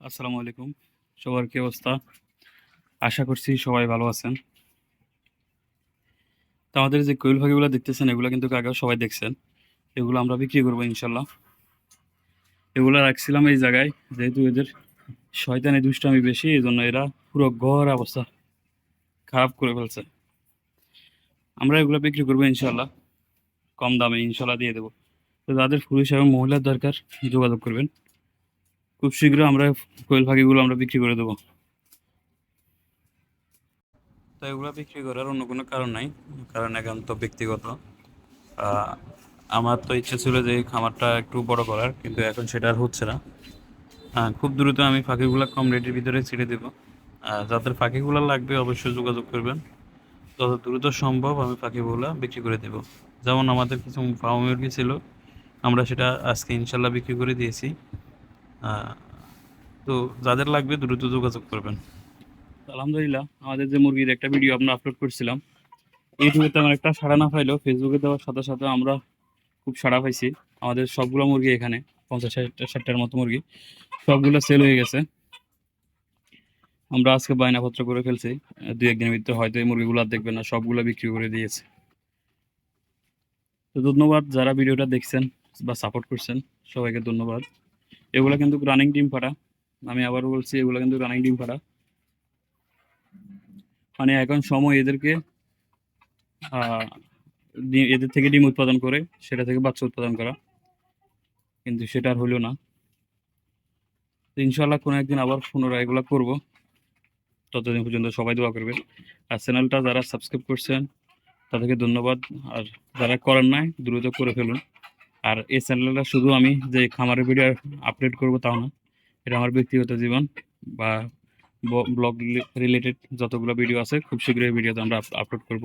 আসসালামু আলাইকুম। সবার কি অবস্থা? আশা করছি সবাই ভালো আছেন। তো আমাদের যে কোয়েল পাখিগুলো দেখতেছেন এগুলো কিন্তু আগেও সবাই দেখছেন। এগুলো আমরা বিক্রি করবো ইনশাল্লাহ। এগুলো রাখছিলাম এই জায়গায়, যেহেতু এদের শয়তানি দুষ্টামি বেশি, এই জন্য এরা পুরো ঘর অবস্থা খারাপ করে ফেলছে। আমরা এগুলো বিক্রি করবো ইনশাল্লাহ, কম দামে ইনশাল্লাহ দিয়ে দেবো। তো যাদের পুরুষ এবং মহিলার দরকার যোগাযোগ করবেন। খুব শীঘ্র আমরা কোয়েল পাখিগুলো আমরা বিক্রি করে দেবো। তো এগুলো বিক্রি করার অন্য কোনো কারণ নাই, কারণ একান্ত ব্যক্তিগত। আহ, আমার তো ইচ্ছে ছিল যে এই খামারটা একটু বড় করার, কিন্তু এখন সেটা আর হচ্ছে না। খুব দ্রুত আমি পাখিগুলো কম রেটের ভিতরে ছেড়ে দেবো। যাদের পাখিগুলো লাগবে অবশ্যই যোগাযোগ করবেন। যত দ্রুত সম্ভব আমি পাখিগুলো বিক্রি করে দেবো। যেমন আমাদের কিছু ফার্ম মুরগি ছিল, আমরা সেটা আজকে ইনশাল্লাহ বিক্রি করে দিয়েছি। আহ, তো যাদের লাগবে দ্রুত যোগাযোগ করবেন। আলহামদুলিল্লাহ, আমাদের যে মুরগির একটা ভিডিও আমরা আপলোড করছিলাম, ইউটিউবে তেমন একটা সাড়া না পাইলেও ফেসবুকে দেওয়ার সাথে সাথে আমরা খুব সাড়া পাইছি। আমাদের সবগুলো মুরগি এখানে 50-60টার মতো মুরগি সবগুলো সেল হয়ে গেছে। আমরা আজকে বায়নাপত্র করে ফেলছি, দুই একদিনের ভিতরে হয়তো এই মুরগিগুলো আর দেখবেন না, সবগুলো বিক্রি করে দিয়েছে। তো ধন্যবাদ যারা ভিডিওটা দেখছেন বা সাপোর্ট করছেন, সবাইকে ধন্যবাদ। এগুলো কিন্তু রানিং ডিম পাড়া, আমি আবারও বলছি এগুলো কিন্তু রানিং ডিম পাড়া। মানে এখন সময় এদেরকে আহ এদের থেকে ডিম উৎপাদন করে সেটা থেকে বাচ্চা উৎপাদন করা, কিন্তু সেটা আর হলো না। তো ইনশাল্লাহ কোনো একদিন আবার পুনরায় এগুলো করবো। ততদিন পর্যন্ত সবাই দোয়া করবে। আর চ্যানেলটা যারা সাবস্ক্রাইব করছেন তাদেরকে ধন্যবাদ। আর যারা করেন নাই দ্রুত করে ফেলুন। আর এই চ্যানেলটা শুধু আমি যে খামারের ভিডিও আপলোড করব তাও না, এটা আমার ব্যক্তিগত জীবন বা ব্লগ রিলেটেড যতগুলো ভিডিও আছে খুব শীঘ্রই ভিডিওতে আমরা আপলোড করব।